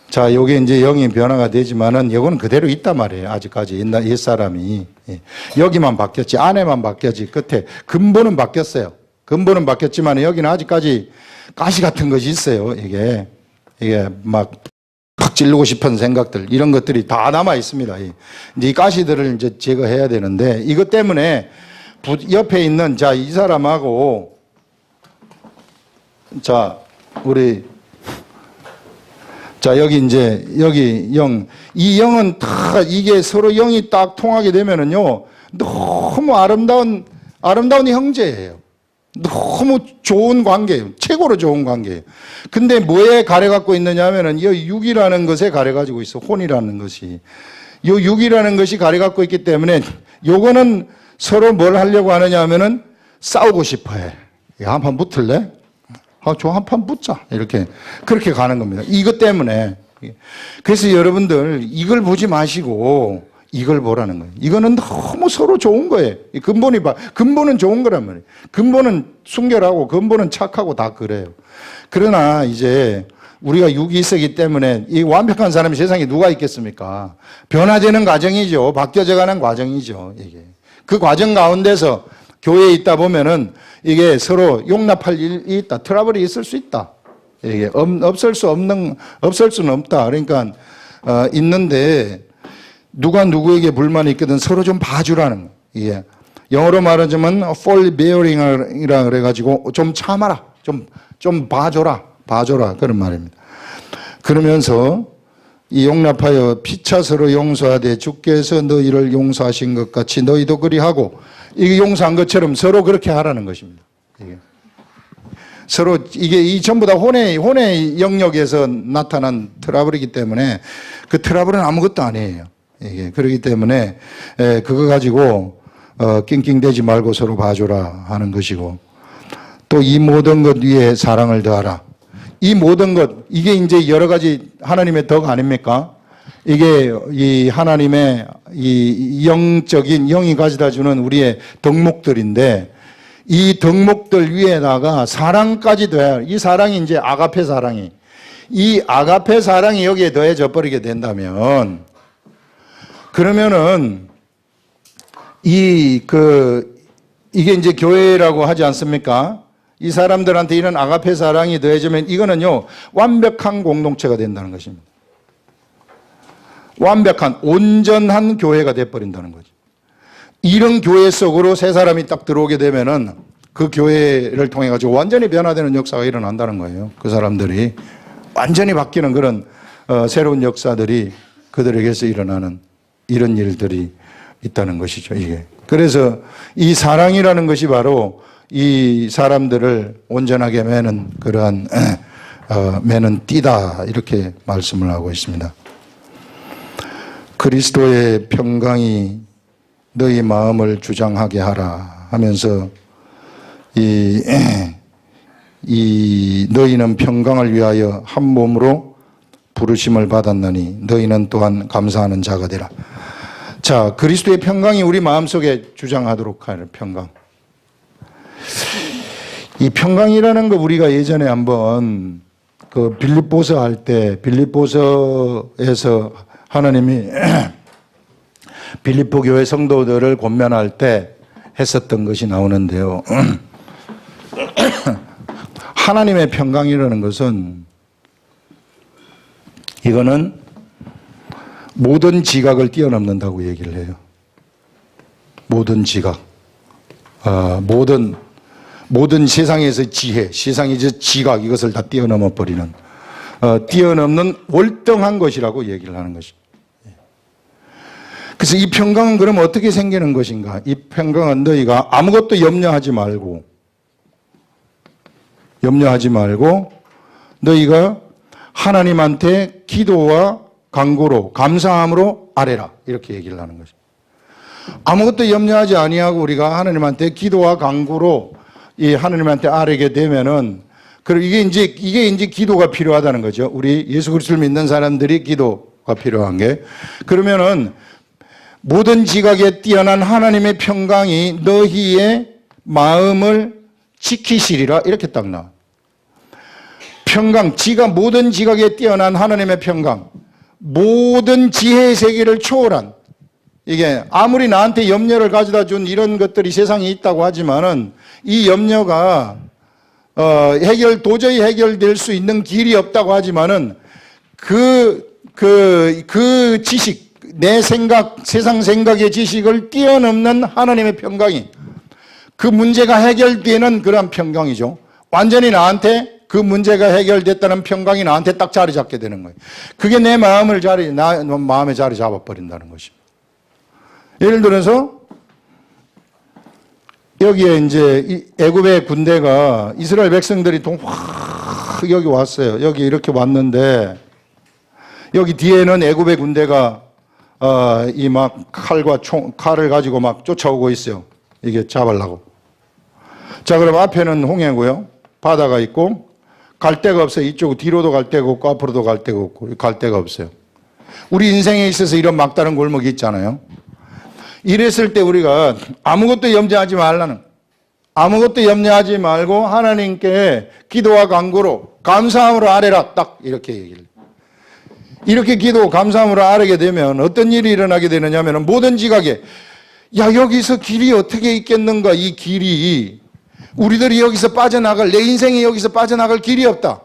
자, 요게 이제 영이 변화가 되지만은 요거는 그대로 있단 말이에요. 아직까지 옛사람이. 예. 여기만 바뀌었지, 안에만 바뀌었지, 끝에. 근본은 바뀌었어요. 근본은 바뀌었지만 여기는 아직까지 가시 같은 것이 있어요. 이게 막 찌르고 싶은 생각들, 이런 것들이 다 남아 있습니다. 이제 이 가시들을 이제 제거해야 되는데, 이것 때문에 옆에 있는, 자, 이 사람하고, 자, 여기 이제, 여기 영, 이 영은 다 이게 서로 영이 딱 통하게 되면은요, 너무 아름다운 형제예요. 너무 좋은 관계예요. 최고로 좋은 관계예요. 근데 뭐에 가려갖고 있느냐 하면은, 이 육이라는 것에 가려가지고 있어. 혼이라는 것이. 요 육이라는 것이 가려갖고 있기 때문에, 요거는 서로 뭘 하려고 하느냐 하면은, 싸우고 싶어 해. 야, 한판 붙을래? 저 한판 붙자. 그렇게 가는 겁니다. 이것 때문에. 그래서 여러분들, 이걸 보지 마시고, 이걸 보라는 거예요. 이거는 너무 서로 좋은 거예요. 근본은 좋은 거란 말이에요. 근본은 순결하고, 근본은 착하고 다 그래요. 그러나 이제 우리가 육이 있었기 때문에 이 완벽한 사람이 세상에 누가 있겠습니까? 변화되는 과정이죠. 바뀌어져 가는 과정이죠. 이게. 그 과정 가운데서 교회에 있다 보면은 이게 서로 용납할 일이 있다. 트러블이 있을 수 있다. 이게 없을 수는 없다. 그러니까, 있는데, 누가 누구에게 불만이 있거든 서로 좀 봐주라는 거예요. 영어로 말하자면 forbearing이라 그래가지고 좀 참아라, 좀 봐줘라 그런 말입니다. 그러면서 이 용납하여 피차 서로 용서하되 주께서 너희를 용서하신 것 같이 너희도 그리하고, 이게 용서한 것처럼 서로 그렇게 하라는 것입니다. 서로 이 전부 다 혼의 영역에서 나타난 트러블이기 때문에 그 트러블은 아무것도 아니에요. 그렇기 때문에 그거 가지고 낑낑대지 말고 서로 봐줘라 하는 것이고, 또 이 모든 것 위에 사랑을 더하라. 이 모든 것, 이게 이제 여러 가지 하나님의 덕 아닙니까? 이게 이 하나님의 이 영적인 영이 가져다 주는 우리의 덕목들인데, 이 덕목들 위에다가 사랑까지 더해야, 이 사랑이 이제 아가페 사랑이, 이 아가페 사랑이 여기에 더해져 버리게 된다면, 그러면은 이게 이제 교회라고 하지 않습니까? 이 사람들한테 이런 아가페 사랑이 더해지면 이거는요, 완벽한 공동체가 된다는 것입니다. 완벽한 온전한 교회가 돼버린다는 거죠. 이런 교회 속으로 새 사람이 딱 들어오게 되면은 그 교회를 통해 가지고 완전히 변화되는 역사가 일어난다는 거예요. 그 사람들이 완전히 바뀌는 그런 새로운 역사들이 그들에게서 일어나는 이런 일들이 있다는 것이죠, 이게. 그래서 이 사랑이라는 것이 바로 이 사람들을 온전하게 매는 그러한, 매는 띠다. 이렇게 말씀을 하고 있습니다. 그리스도의 평강이 너희 마음을 주장하게 하라 하면서 너희는 평강을 위하여 한 몸으로 부르심을 받았느니 너희는 또한 감사하는 자가 되라. 자, 그리스도의 평강이 우리 마음속에 주장하도록 하는 평강. 이 평강이라는 거 우리가 예전에 한번 그 빌립보서 할 때, 빌립보서에서 하나님이 빌립보 교회 성도들을 권면할 때 했었던 것이 나오는데요. 하나님의 평강이라는 것은, 이거는 모든 지각을 뛰어넘는다고 얘기를 해요. 모든 지각. 모든 세상에서 지혜, 세상에서 지각, 이것을 다 뛰어넘어 버리는, 뛰어넘는 월등한 것이라고 얘기를 하는 것입니다. 그래서 이 평강은 그럼 어떻게 생기는 것인가? 이 평강은 너희가 아무것도 염려하지 말고 너희가 하나님한테 기도와 간구로 감사함으로 아뢰라, 이렇게 얘기를 하는 것입니다. 아무것도 염려하지 아니하고 우리가 하나님한테 기도와 간구로 이 하나님한테 아뢰게 되면은, 그리고 이게 이제 기도가 필요하다는 거죠. 우리 예수 그리스도를 믿는 사람들이 기도가 필요한 게, 그러면은 모든 지각에 뛰어난 하나님의 평강이 너희의 마음을 지키시리라, 이렇게 딱 나와. 평강, 모든 지각에 뛰어난 하나님의 평강, 모든 지혜의 세계를 초월한, 이게 아무리 나한테 염려를 가져다 준 이런 것들이 세상에 있다고 하지만은 이 염려가 도저히 해결될 수 있는 길이 없다고 하지만은 그 지식, 내 생각, 세상 생각의 지식을 뛰어넘는 하나님의 평강이 그 문제가 해결되는 그런 평강이죠. 완전히 나한테 그 문제가 해결됐다는 평강이 나한테 딱 자리 잡게 되는 거예요. 그게 내 마음에 자리 잡아버린다는 것입니다. 예를 들어서 여기에 이제 애굽의 군대가 이스라엘 백성들이 여기 왔어요. 여기 이렇게 왔는데 여기 뒤에는 애굽의 군대가 이 막 칼을 가지고 막 쫓아오고 있어요. 이게 잡으려고. 자, 그럼 앞에는 홍해고요. 바다가 있고 갈 데가 없어요. 이쪽 뒤로도 갈 데가 없고 앞으로도 갈 데가 없고 갈 데가 없어요. 우리 인생에 있어서 이런 막다른 골목이 있잖아요. 이랬을 때 우리가 아무것도 염려하지 말고 하나님께 기도와 간구로 감사함으로 아뢰라, 딱 이렇게 얘기를. 이렇게 기도 감사함으로 아뢰게 되면 어떤 일이 일어나게 되느냐면 모든 지각에 여기서 길이 어떻게 있겠는가, 이 길이 우리들이 여기서 내 인생이 여기서 빠져나갈 길이 없다.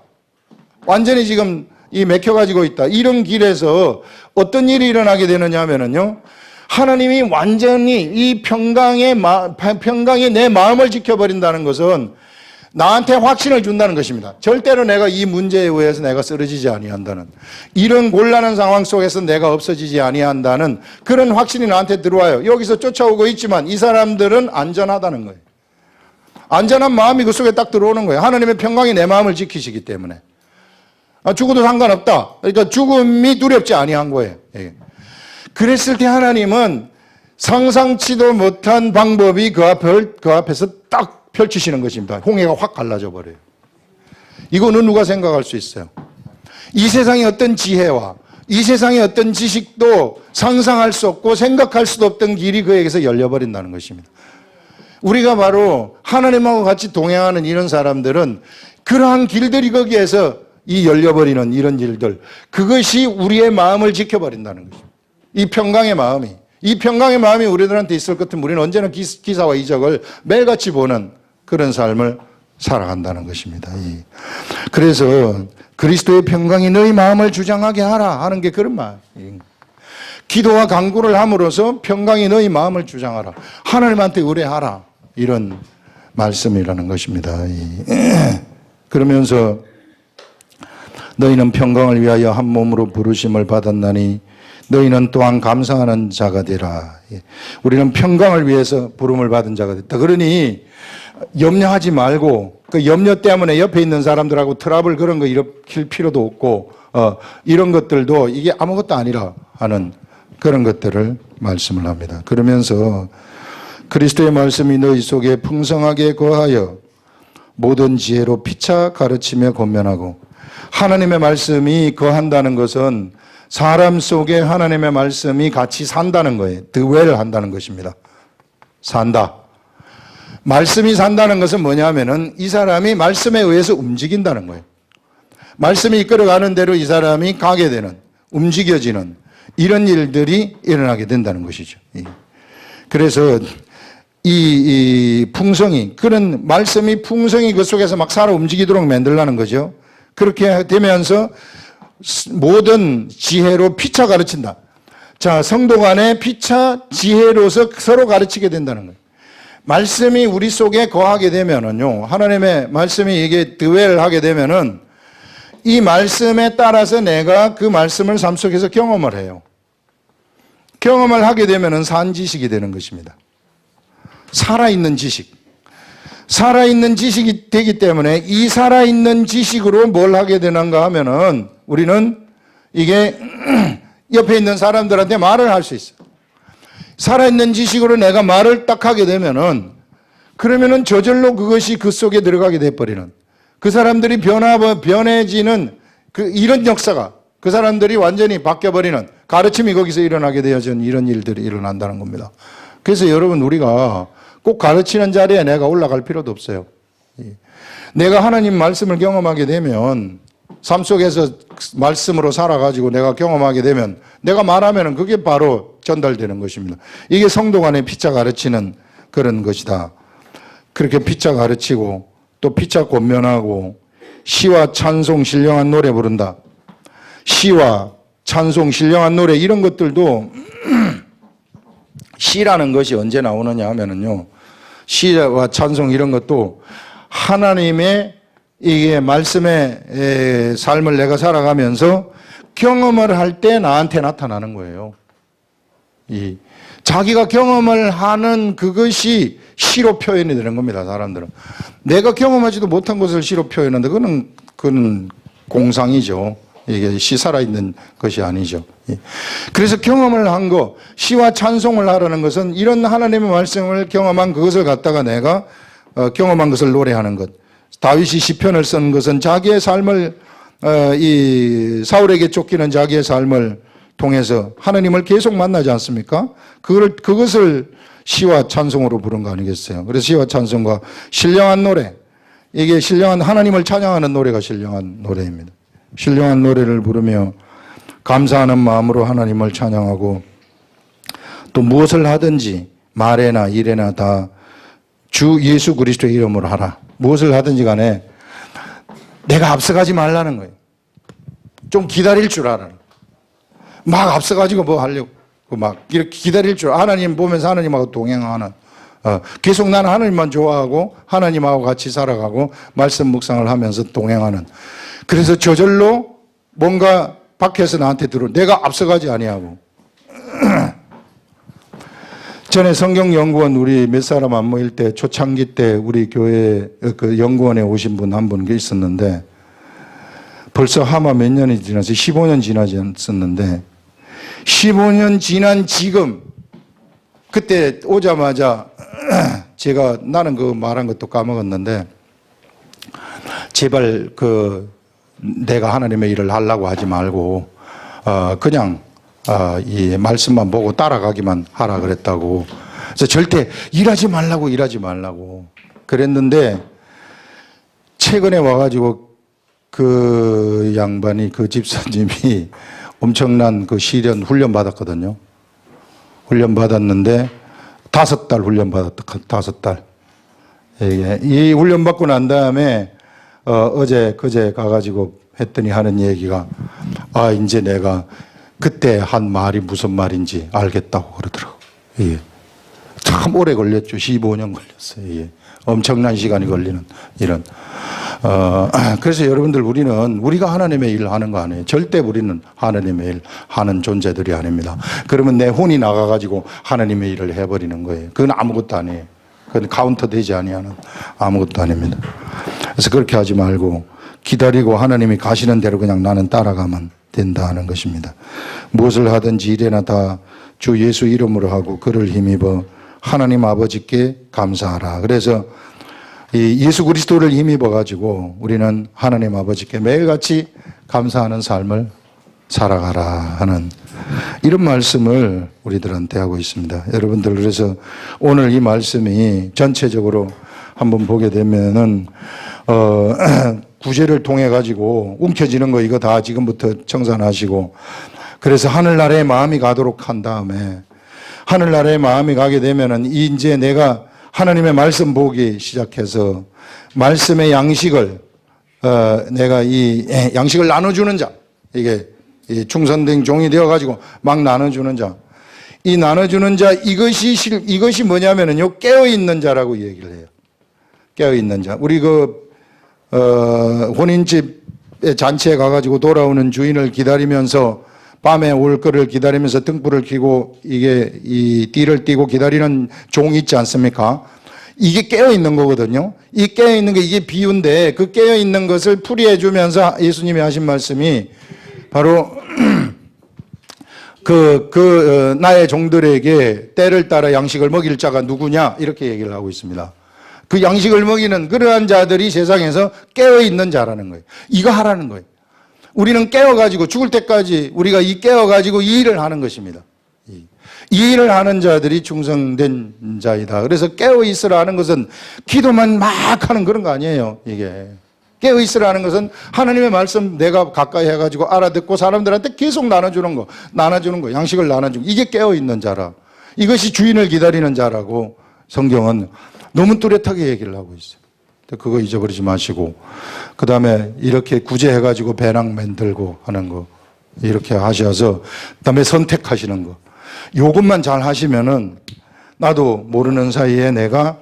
완전히 지금 맥혀가지고 있다. 이런 길에서 어떤 일이 일어나게 되느냐면요. 하나님이 완전히 이 평강에 내 마음을 지켜버린다는 것은 나한테 확신을 준다는 것입니다. 절대로 내가 이 문제에 의해서 내가 쓰러지지 아니한다는, 이런 곤란한 상황 속에서 내가 없어지지 아니한다는 그런 확신이 나한테 들어와요. 여기서 쫓아오고 있지만 이 사람들은 안전하다는 거예요. 안전한 마음이 그 속에 딱 들어오는 거예요. 하나님의 평강이 내 마음을 지키시기 때문에. 죽어도 상관없다. 그러니까 죽음이 두렵지 아니한 거예요. 그랬을 때 하나님은 상상치도 못한 방법이 그 앞에서 딱 펼치시는 것입니다. 홍해가 확 갈라져 버려요. 이거는 누가 생각할 수 있어요? 이 세상의 어떤 지혜와 이 세상의 어떤 지식도 상상할 수 없고 생각할 수도 없던 길이 그에게서 열려버린다는 것입니다. 우리가 바로 하나님하고 같이 동행하는 이런 사람들은 그러한 길들이 거기에서 열려버리는 이런 일들, 그것이 우리의 마음을 지켜버린다는 것입니다. 이 평강의 마음이 우리들한테 있을 것 같으면 우리는 언제나 기사와 이적을 매일같이 보는 그런 삶을 살아간다는 것입니다. 그래서 그리스도의 평강이 너희 마음을 주장하게 하라 하는 게 그런 말이에요. 기도와 간구를 함으로써 평강이 너희 마음을 주장하라. 하나님한테 의뢰하라. 이런 말씀이라는 것입니다. 그러면서 너희는 평강을 위하여 한 몸으로 부르심을 받았나니 너희는 또한 감사하는 자가 되라. 우리는 평강을 위해서 부름을 받은 자가 됐다. 그러니 염려하지 말고 그 염려 때문에 옆에 있는 사람들하고 트러블 그런 거 일으킬 필요도 없고 이런 것들도 이게 아무것도 아니라 하는 그런 것들을 말씀을 합니다. 그러면서 그리스도의 말씀이 너희 속에 풍성하게 거하여 모든 지혜로 피차 가르치며 권면하고, 하나님의 말씀이 거한다는 것은 사람 속에 하나님의 말씀이 같이 산다는 거예요. 드웰 한다는 것입니다. 산다. 말씀이 산다는 것은 뭐냐면은 이 사람이 말씀에 의해서 움직인다는 거예요. 말씀이 이끌어가는 대로 이 사람이 가게 되는, 움직여지는 이런 일들이 일어나게 된다는 것이죠. 그래서 이 풍성이, 그런 말씀이 풍성이 그 속에서 막 살아 움직이도록 만들라는 거죠. 그렇게 되면서 모든 지혜로 피차 가르친다. 자, 성도 간에 피차 지혜로서 서로 가르치게 된다는 거예요. 말씀이 우리 속에 거하게 되면은요, 하나님의 말씀이 이게 드웰하게 되면은 이 말씀에 따라서 내가 그 말씀을 삶 속에서 경험을 해요. 경험을 하게 되면은 산 지식이 되는 것입니다. 살아있는 지식. 살아있는 지식이 되기 때문에 이 살아있는 지식으로 뭘 하게 되는가 하면은 우리는 이게 옆에 있는 사람들한테 말을 할 수 있어요. 살아있는 지식으로 내가 말을 딱 하게 되면은 그러면은 저절로 그것이 그 속에 들어가게 돼버리는, 그 사람들이 변해지는 이런 역사가, 그 사람들이 완전히 바뀌어버리는 가르침이 거기서 일어나게 되어진 이런 일들이 일어난다는 겁니다. 그래서 여러분, 우리가 꼭 가르치는 자리에 내가 올라갈 필요도 없어요. 내가 하나님 말씀을 경험하게 되면 삶 속에서 말씀으로 살아가지고 내가 경험하게 되면 내가 말하면 그게 바로 전달되는 것입니다. 이게 성도 간에 피차 가르치는 그런 것이다. 그렇게 피차 가르치고 또 피차 권면하고 시와 찬송 신령한 노래 부른다. 시와 찬송 신령한 노래 이런 것들도 시라는 것이 언제 나오느냐 하면은요. 시와 찬송 이런 것도 하나님의 이게 말씀의 삶을 내가 살아가면서 경험을 할 때 나한테 나타나는 거예요. 자기가 경험을 하는 그것이 시로 표현이 되는 겁니다, 사람들은. 내가 경험하지도 못한 것을 시로 표현하는데 그건 공상이죠. 이게 시 살아있는 것이 아니죠. 그래서 경험을 한 거, 시와 찬송을 하라는 것은 이런 하나님의 말씀을 경험한 그것을 갖다가 내가 경험한 것을 노래하는 것. 다윗이 시편을 쓴 것은 자기의 삶을 이 사울에게 쫓기는 자기의 삶을 통해서 하나님을 계속 만나지 않습니까? 그것을 시와 찬송으로 부른 거 아니겠어요? 그래서 시와 찬송과 신령한 노래, 이게 신령한 하나님을 찬양하는 노래가 신령한 노래입니다. 신령한 노래를 부르며 감사하는 마음으로 하나님을 찬양하고 또 무엇을 하든지 말에나 일에나 다 주 예수 그리스도의 이름으로 하라. 무엇을 하든지 간에 내가 앞서가지 말라는 거예요. 좀 기다릴 줄 알아라. 막 앞서가지고 뭐 하려고 막 이렇게 기다릴 줄 하나님 보면서 하나님하고 동행하는 계속 나는 하나님만 좋아하고 하나님하고 같이 살아가고 말씀 묵상을 하면서 동행하는 그래서 저절로 뭔가 밖에서 나한테 내가 앞서가지 아니하고 전에 성경연구원 우리 몇 사람 안 모일 때 초창기 때 우리 교회 그 연구원에 오신 분 한 분 있었는데 벌써 아마 몇 년이 지나서 15년 지나지 않았는데 15년 지난 지금 그때 오자마자 제가 나는 그 말한 것도 까먹었는데 제발 내가 하나님의 일을 하려고 하지 말고 그냥 이 말씀만 보고 따라가기만 하라 그랬다고. 그래서 절대 일하지 말라고 그랬는데 최근에 와가지고 그 양반이 그 집사님이 엄청난 그 시련 훈련 받았거든요. 훈련 받았는데 5달 훈련 받았다. 5달. 이 훈련 받고 난 다음에 그제 가가지고 했더니 하는 얘기가 이제 내가 그때 한 말이 무슨 말인지 알겠다고 그러더라고. 예. 참 오래 걸렸죠. 15년 걸렸어요. 예. 엄청난 시간이 걸리는 이런. 그래서 여러분들 우리가 하나님의 일을 하는 거 아니에요. 절대 우리는 하나님의 일 하는 존재들이 아닙니다. 그러면 내 혼이 나가가지고 하나님의 일을 해버리는 거예요. 그건 아무것도 아니에요. 그건 카운터 되지 아니하는 아무것도 아닙니다. 그래서 그렇게 하지 말고 기다리고 하나님이 가시는 대로 그냥 나는 따라가면 된다는 것입니다. 무엇을 하든지 일에나 다 주 예수 이름으로 하고 그를 힘입어 하나님 아버지께 감사하라. 그래서 이 예수 그리스도를 힘입어 가지고 우리는 하나님 아버지께 매일같이 감사하는 삶을 살아가라 하는 이런 말씀을 우리들한테 하고 있습니다. 여러분들 그래서 오늘 이 말씀이 전체적으로 한번 보게 되면은 구제를 통해 가지고 움켜쥐는 거 이거 다 지금부터 청산하시고 그래서 하늘나라의 마음이 가도록 한 다음에 하늘나라의 마음이 가게 되면은 이제 내가 하나님의 말씀 보기 시작해서 말씀의 양식을 내가 이 양식을 나눠주는 자 이게 충성된 종이 되어 가지고 막 나눠주는 자 이 나눠주는 자 이것이 뭐냐면은요 깨어 있는 자라고 얘기를 해요. 깨어 있는 자 우리 혼인집 잔치에 가가지고 돌아오는 주인을 기다리면서 밤에 올 거를 기다리면서 등불을 켜고 이게 이 띠를 띠고 기다리는 종이 있지 않습니까? 이게 깨어 있는 거거든요. 이 깨어 있는 게 이게 비유인데 그 깨어 있는 것을 풀이해 주면서 예수님이 하신 말씀이 바로 나의 종들에게 때를 따라 양식을 먹일 자가 누구냐 이렇게 얘기를 하고 있습니다. 그 양식을 먹이는 그러한 자들이 세상에서 깨어있는 자라는 거예요. 이거 하라는 거예요. 우리는 깨어가지고 죽을 때까지 우리가 이 깨어가지고 이 일을 하는 것입니다. 이 일을 하는 자들이 충성된 자이다. 그래서 깨어 있으라 하는 것은 기도만 막 하는 그런 거 아니에요. 이게 깨어 있으라 하는 것은 하나님의 말씀 내가 가까이 해가지고 알아듣고 사람들한테 계속 나눠주는 거, 양식을 나눠주는 거. 이게 깨어 있는 자라. 이것이 주인을 기다리는 자라고 성경은 너무 뚜렷하게 얘기를 하고 있어요. 그거 잊어버리지 마시고, 그 다음에 이렇게 구제해가지고 배낭 만들고 하는 거 이렇게 하셔서, 그 다음에 선택하시는 거, 요것만 잘 하시면은 나도 모르는 사이에 내가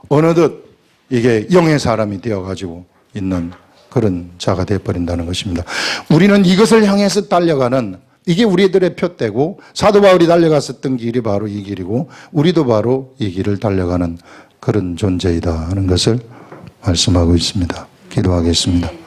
어느덧 이게 영의 사람이 되어가지고 있는 그런 자가 되어버린다는 것입니다. 우리는 이것을 향해서 달려가는, 이게 우리들의 표대고, 사도 바울이 달려갔었던 길이 바로 이 길이고 우리도 바로 이 길을 달려가는 그런 존재이다 하는 것을 말씀하고 있습니다. 기도하겠습니다.